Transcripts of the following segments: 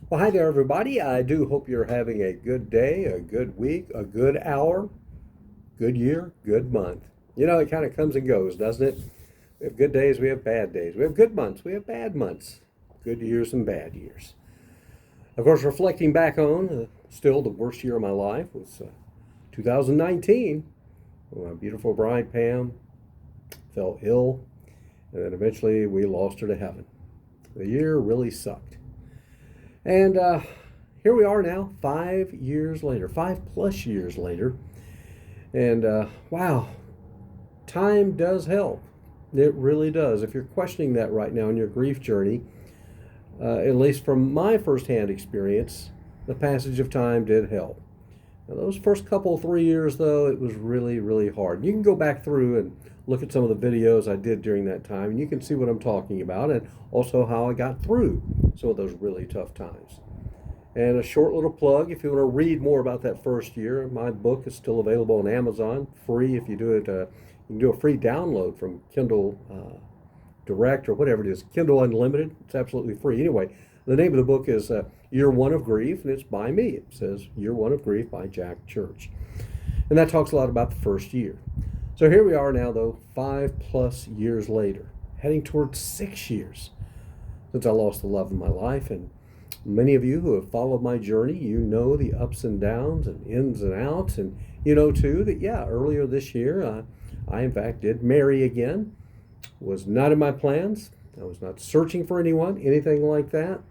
Well, hi there, everybody. I do hope you're having a good day, a good week, a good hour, good year, good month. It kind of comes and goes, doesn't it? We have good days, we have bad days. We have good months, we have bad months. Good years and bad years. Of course, reflecting back on, still the worst year of my life was 2019. When my beautiful bride, Pam, fell ill, and then eventually we lost her to heaven. The year really sucked. And here we are now, 5 years later, 5+ years later. And wow, time does help. It really does. If you're questioning that right now in your grief journey, at least from my firsthand experience, the passage of time did help. Now, those first couple, 3 years, though, it was really, really hard. You can go back through and look at some of the videos I did during that time, and you can see what I'm talking about and also how I got through some of those really tough times. And a short little plug, if you want to read more about that first year, my book is still available on Amazon, free if you do it. You can do a free download from Kindle Direct or whatever it is, Kindle Unlimited. It's absolutely free. Anyway, the name of the book is Year One of Grief, and it's by me. It says Year One of Grief by Jack Church. And that talks a lot about the first year. So here we are now, though, 5+ years later, heading towards 6 years since I lost the love of my life. And many of you who have followed my journey, you know the ups and downs and ins and outs. And you know, too, that, yeah, earlier this year, I in fact did marry again. Was not in my plans. I was not searching for anyone, anything like that.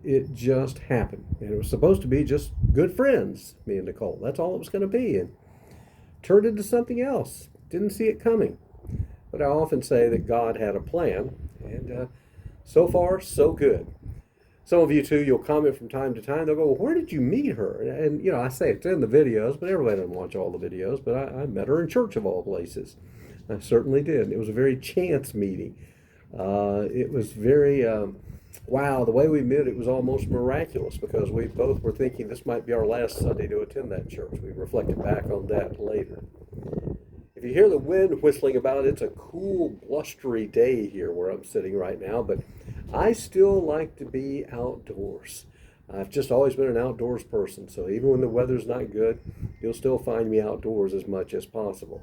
It just happened. And it was supposed to be just good friends, me and Nicole. That's all it was going to be. And turned into something else. Didn't see it coming. But I often say that God had a plan. And so far, so good. Some of you, too, you'll comment from time to time. They'll go, well, where did you meet her? And I say it's in the videos, but everybody doesn't watch all the videos. But I met her in church, of all places. I certainly did. It was a very chance meeting. It was very, wow, the way we met, it was almost miraculous because we both were thinking this might be our last Sunday to attend that church. We reflected back on that later. If you hear the wind whistling about, it's a cool, blustery day here where I'm sitting right now, but I still like to be outdoors. I've just always been an outdoors person, so even when the weather's not good, you'll still find me outdoors as much as possible.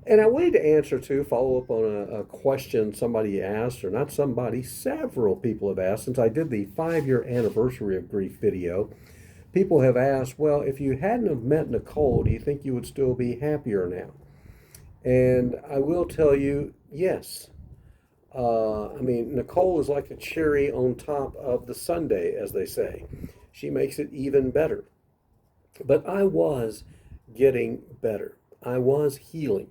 And I wanted to answer too, follow up on a question somebody asked, or not somebody, several people have asked since I did the 5 year anniversary of grief video. People have asked, well, if you hadn't have met Nicole, do you think you would still be happier now? And I will tell you, yes. I mean, Nicole is like the cherry on top of the sundae, as they say. She makes it even better. But I was getting better. I was healing.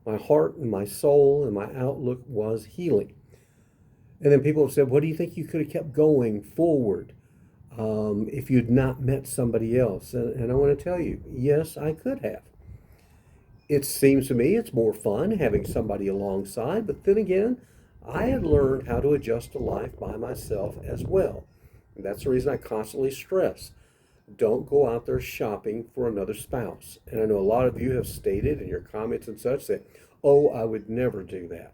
My heart and my soul and my outlook was healing. And then people have said, what do you think you could have kept going forward if you'd not met somebody else? And I want to tell you, yes, I could have. It seems to me it's more fun having somebody alongside, but then again, I had learned how to adjust to life by myself as well. And that's the reason I constantly stress don't go out there shopping for another spouse. And I know a lot of you have stated in your comments and such that, oh, I would never do that.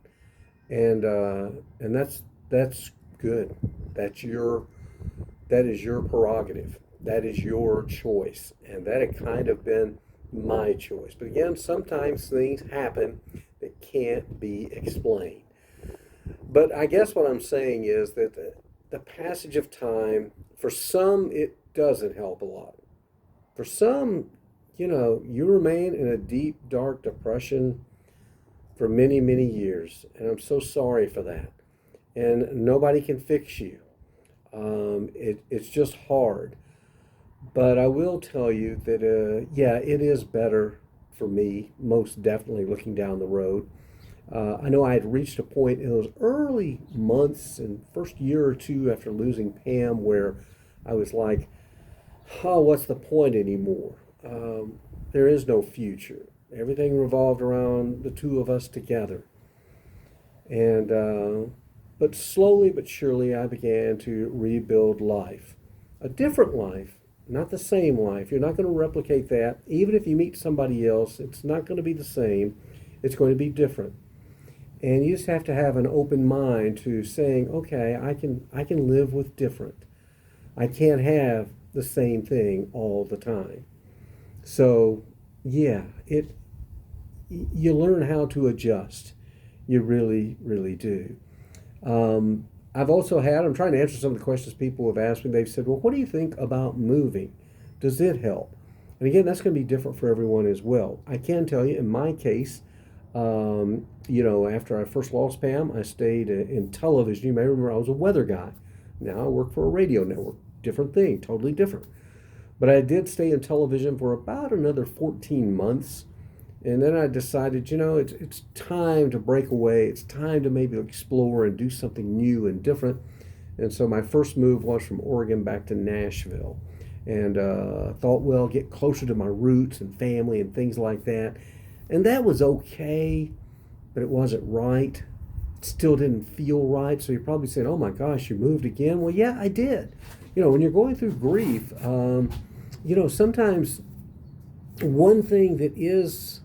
And that's good. That is your prerogative. That is your choice. And that had kind of been my choice. But again, sometimes things happen that can't be explained. But I guess what I'm saying is that the passage of time, for some, it doesn't help a lot. For some, you remain in a deep, dark depression for many, many years. And I'm so sorry for that. And nobody can fix you. It's just hard. But I will tell you that, yeah, it is better for me, most definitely looking down the road. I know I had reached a point in those early months and first year or two after losing Pam where I was like, oh, what's the point anymore? There is no future. Everything revolved around the two of us together. And, but slowly but surely I began to rebuild life. A different life, not the same life. You're not going to replicate that. Even if you meet somebody else, it's not going to be the same. It's going to be different. And you just have to have an open mind to saying, okay, I can live with different. I can't have the same thing all the time. So, yeah, you learn how to adjust. You really, really do. I've also had, I'm trying to answer some of the questions people have asked me. They've said, well, what do you think about moving? Does it help? And again, that's going to be different for everyone as well. I can tell you, in my case, after I first lost Pam, I stayed in television. You may remember I was a weather guy. Now I work for a radio network. Different thing, totally different. But I did stay in television for about another 14 months. And then I decided, it's time to break away. It's time to maybe explore and do something new and different. And so my first move was from Oregon back to Nashville. And thought, well, get closer to my roots and family and things like that. And that was okay, but it wasn't right. It still didn't feel right. So you're probably saying, oh my gosh, you moved again? Well, yeah, I did. When you're going through grief, sometimes one thing that is,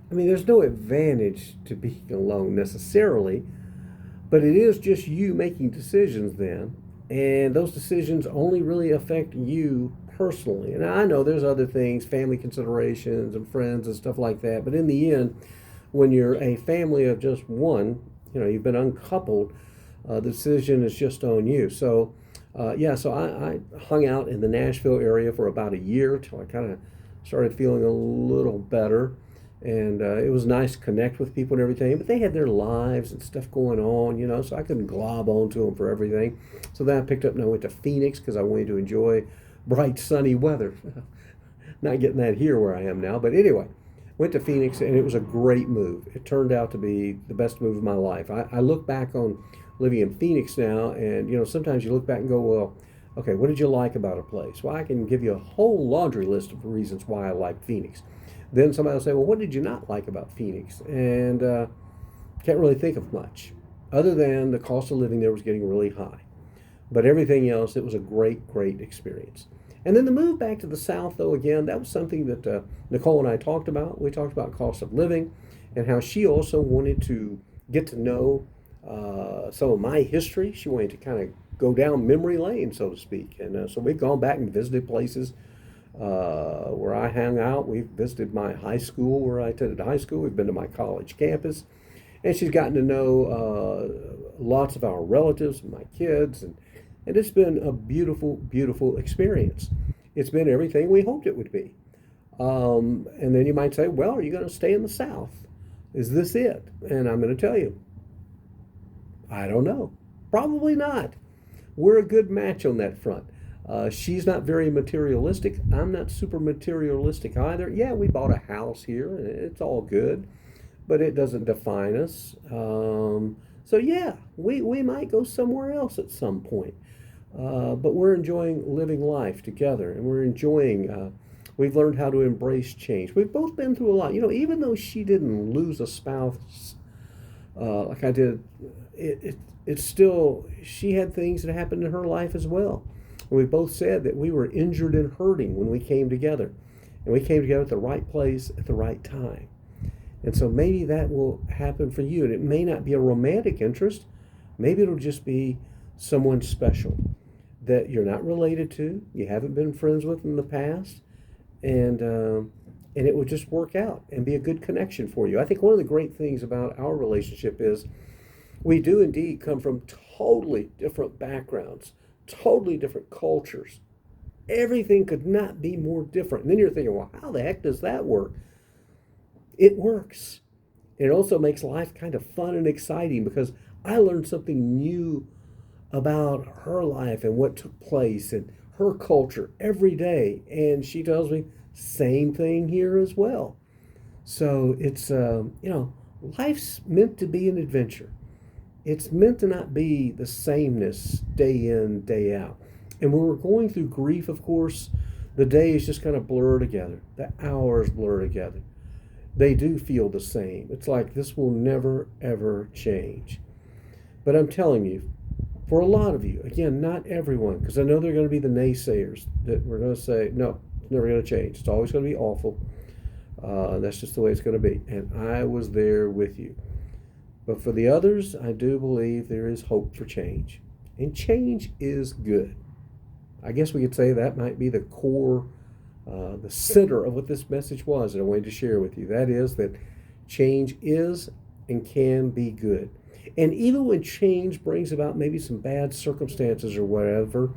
there's no advantage to being alone necessarily, but it is just you making decisions then. And those decisions only really affect you personally. And I know there's other things, family considerations and friends and stuff like that. But in the end, when you're a family of just one, you've been uncoupled, the decision is just on you. So, so I hung out in the Nashville area for about a year till I kind of started feeling a little better. And it was nice to connect with people and everything, but they had their lives and stuff going on, so I couldn't glob onto them for everything. So then I picked up and I went to Phoenix because I wanted to enjoy bright, sunny weather. Not getting that here where I am now, but anyway, went to Phoenix and it was a great move. It turned out to be the best move of my life. I look back on living in Phoenix now, and sometimes you look back and go, well, okay, what did you like about a place? Well, I can give you a whole laundry list of reasons why I like Phoenix. Then somebody will say, well, what did you not like about Phoenix? And can't really think of much other than the cost of living there was getting really high. But everything else, it was a great, great experience. And then the move back to the South, though, again, that was something that Nicole and I talked about. We talked about cost of living and how she also wanted to get to know some of my history. She wanted to kind of go down memory lane, so to speak. And so we've gone back and visited places where I hang out. We've visited my high school where I attended high school. We've been to my college campus. And she's gotten to know lots of our relatives, my kids, and it's been a beautiful, beautiful experience. It's been everything we hoped it would be. And then you might say, well, are you going to stay in the South? Is this it? And I'm going to tell you, I don't know. Probably not. We're a good match on that front. She's not very materialistic. I'm not super materialistic either. Yeah, we bought a house here. It's all good, but it doesn't define us. So yeah, we might go somewhere else at some point. But we're enjoying living life together, and we're enjoying. We've learned how to embrace change. We've both been through a lot. Even though she didn't lose a spouse like I did, it's still, she had things that happened in her life as well. And we both said that we were injured and hurting when we came together. And we came together at the right place at the right time. And so maybe that will happen for you. And it may not be a romantic interest. Maybe it'll just be someone special that you're not related to, you haven't been friends with in the past, and it will just work out and be a good connection for you. I think one of the great things about our relationship is we do indeed come from totally different backgrounds, totally different cultures. Everything could not be more different. And then you're thinking, well, how the heck does that work? It works. It also makes life kind of fun and exciting because I learned something new about her life and what took place and her culture every day. And she tells me, same thing here as well. So it's, life's meant to be an adventure. It's meant to not be the sameness day in, day out. And when we're going through grief, of course, the days just kind of blur together. The hours blur together. They do feel the same. It's like this will never, ever change. But I'm telling you, for a lot of you, again, not everyone, because I know there are going to be the naysayers that we're going to say, no, it's never going to change. It's always going to be awful. That's just the way it's going to be. And I was there with you. But for the others, I do believe there is hope for change. And change is good. I guess we could say that might be the core, the center of what this message was that I wanted to share with you. That is that change is and can be good. And even when change brings about maybe some bad circumstances or whatever,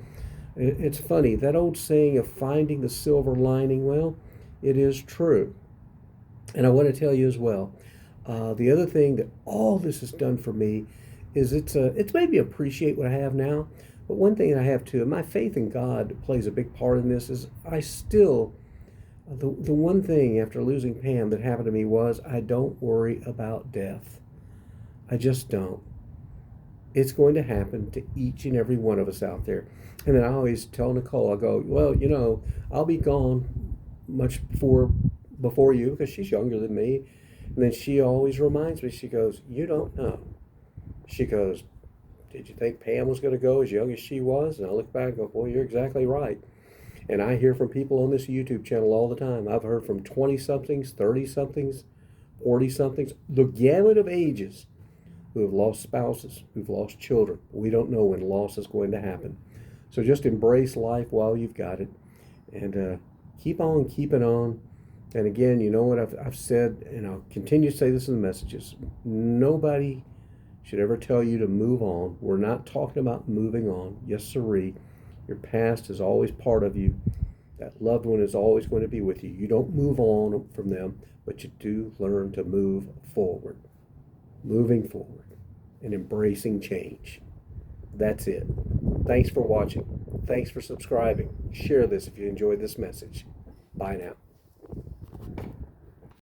it's funny, that old saying of finding the silver lining, well, it is true. And I want to tell you as well, the other thing that all this has done for me is it's made me appreciate what I have now. But one thing I have too, and my faith in God plays a big part in this, is I still, the one thing after losing Pam that happened to me was I don't worry about death. I just don't. It's going to happen to each and every one of us out there. And then I always tell Nicole, I go, well, I'll be gone much before you because she's younger than me. And then she always reminds me, she goes, you don't know. She goes, did you think Pam was going to go as young as she was? And I look back and go, well, you're exactly right. And I hear from people on this YouTube channel all the time. I've heard from 20 somethings, 30 somethings, 40 somethings, the gamut of ages who have lost spouses, who've lost children. We don't know when loss is going to happen. So just embrace life while you've got it, and keep on keeping on. And again, you know what I've said, and I'll continue to say this in the messages. Nobody should ever tell you to move on. We're not talking about moving on. Yes, sirree. Your past is always part of you. That loved one is always going to be with you. You don't move on from them, but you do learn to move forward. Moving forward and embracing change. That's it. Thanks for watching. Thanks for subscribing. Share this if you enjoyed this message. Bye now.